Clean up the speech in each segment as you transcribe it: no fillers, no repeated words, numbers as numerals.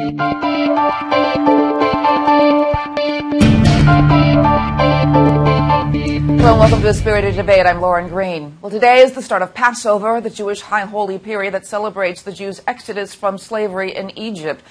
Hello and welcome to the Spirited Debate. I'm Lauren Green. Well, today is the start of Passover, the Jewish high holy period that celebrates the Jews' exodus from slavery in Egypt.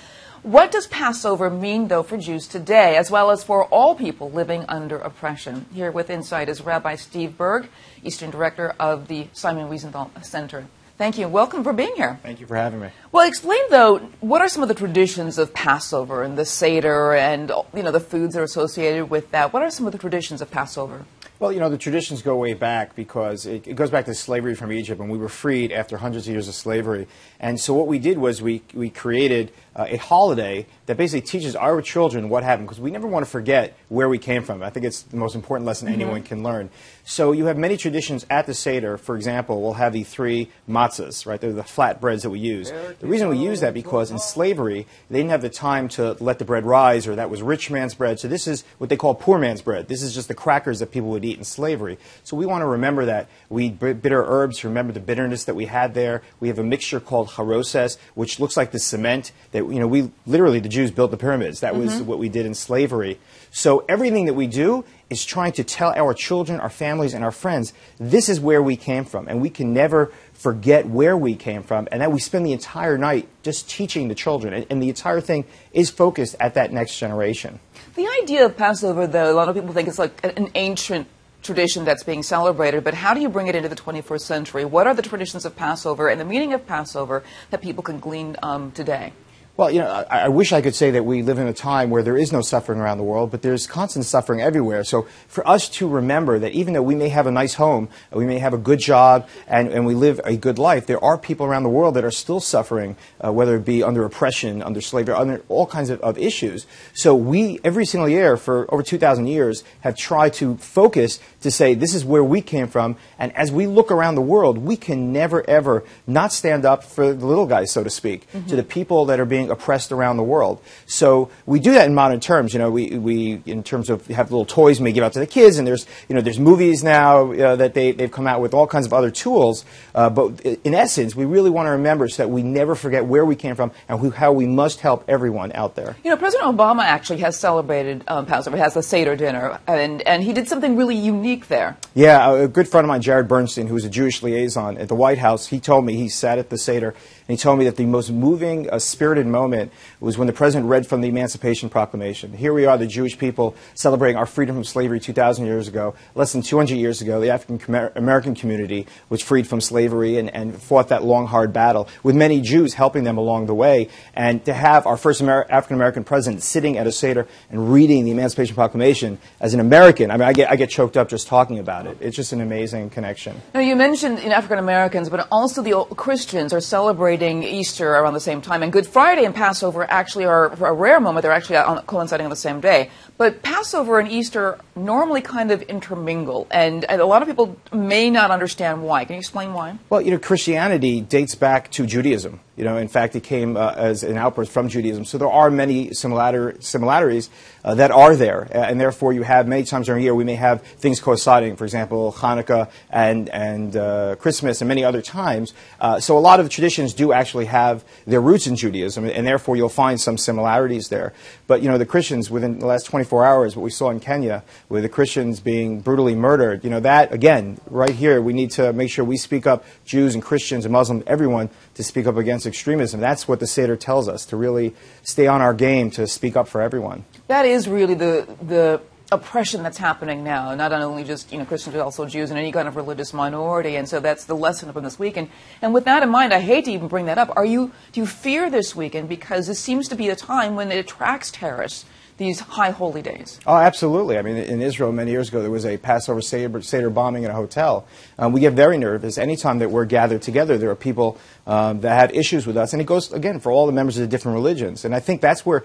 What does Passover mean, though, for Jews today, as well as for all people living under oppression? Here with insight is Rabbi Steve Burg, Eastern Director of the Simon Wiesenthal Center. Thank you. Welcome for being here. Thank you for having me. Well, explain, though, what are some of the traditions of Passover and the Seder and, the foods that are associated with that? What are some of the traditions of Passover? Well, the traditions go way back because it goes back to slavery from Egypt, and we were freed after hundreds of years of slavery. And so what we did was we created a holiday that basically teaches our children what happened, because we never want to forget where we came from. I think it's the most important lesson anyone can learn. So you have many traditions at the Seder. For example, we'll have the 3 matzahs, right? They're the flat breads that we use. The reason we use that because in slavery, they didn't have the time to let the bread rise, or that was rich man's bread. So this is what they call poor man's bread. This is just the crackers that people would eat in slavery. So we want to remember that. We eat bitter herbs to remember the bitterness that we had there. We have a mixture called haroses, which looks like the cement that, we literally, the Jews built the pyramids. That was what we did in slavery. So everything that we do is trying to tell our children, our families, and our friends, this is where we came from. And we can never forget where we came from, and that we spend the entire night just teaching the children. And the entire thing is focused at that next generation. The idea of Passover, though, a lot of people think it's like an ancient tradition that's being celebrated, but how do you bring it into the 21st century? What are the traditions of Passover and the meaning of Passover that people can glean today? Well, I wish I could say that we live in a time where there is no suffering around the world, but there's constant suffering everywhere. So for us to remember that even though we may have a nice home, we may have a good job, and we live a good life, there are people around the world that are still suffering, whether it be under oppression, under slavery, under all kinds of issues. So we, every single year for over 2,000 years, have tried to focus to say this is where we came from, and as we look around the world, we can never, ever not stand up for the little guys, so to speak, to the people that are being oppressed around the world. So we do that in modern terms. We in terms of have little toys we give out to the kids, and there's movies now that they've come out with all kinds of other tools. But in essence, we really want to remember so that we never forget where we came from and how we must help everyone out there. President Obama actually has celebrated Passover, has a Seder dinner, and he did something really unique there. Yeah, a good friend of mine, Jared Bernstein, who's a Jewish liaison at the White House, he told me, he sat at the Seder, and he told me that the most moving, spirited moment was when the president read from the Emancipation Proclamation. Here we are, the Jewish people, celebrating our freedom from slavery 2,000 years ago. Less than 200 years ago, the African-American community was freed from slavery and fought that long, hard battle, with many Jews helping them along the way. And to have our first African-American president sitting at a Seder and reading the Emancipation Proclamation as an American, I get choked up just talking about it. It's just an amazing connection. Now, you mentioned African-Americans, but also the Christians are celebrating Easter around the same time, and Good Friday and Passover actually are a rare moment. They're actually coinciding on the same day. But Passover and Easter normally kind of intermingle, and a lot of people may not understand why. Can you explain why? Well, Christianity dates back to Judaism. In fact, it came as an outburst from Judaism. So there are many similarities that are there. And therefore, you have many times during a year, we may have things coinciding. For example, Hanukkah and Christmas and many other times. So a lot of the traditions do actually have their roots in Judaism. And therefore, you'll find some similarities there. But, the Christians, within the last 24 hours, what we saw in Kenya, with the Christians being brutally murdered, that, again, right here, we need to make sure we speak up, Jews and Christians and Muslims, everyone, to speak up against extremism. That's what the Seder tells us, to really stay on our game, to speak up for everyone. That is really the oppression that's happening now, not only just Christians, but also Jews and any kind of religious minority. And so that's the lesson from this weekend. And with that in mind, I hate to even bring that up. Do you fear this weekend because this seems to be a time when it attracts terrorists, these high holy days? Oh, absolutely. I mean, in Israel many years ago, there was a Passover Seder bombing in a hotel. We get very nervous. Anytime that we're gathered together, there are people that have issues with us. And it goes, again, for all the members of the different religions. And I think that's where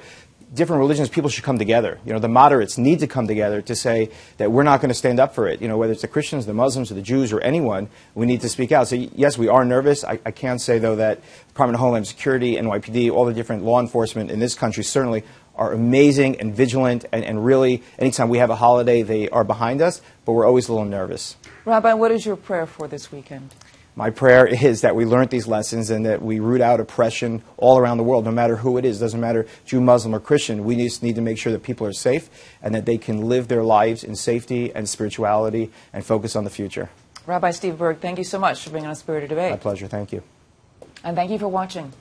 different religions, people should come together. The moderates need to come together to say that we're not going to stand up for it. Whether it's the Christians, the Muslims, or the Jews, or anyone, we need to speak out. So yes, we are nervous. I can say, though, that Department of Homeland Security, NYPD, all the different law enforcement in this country certainly are amazing and vigilant, and really, anytime we have a holiday, they are behind us, but we're always a little nervous. Rabbi, what is your prayer for this weekend? my prayer is that we learn these lessons and that we root out oppression all around the world, no matter who it is. It doesn't matter Jew, Muslim, or Christian. We just need to make sure that people are safe and that they can live their lives in safety and spirituality and focus on the future. Rabbi Steve Burg, thank you so much for being on Spirited Debate. My pleasure. Thank you. And thank you for watching.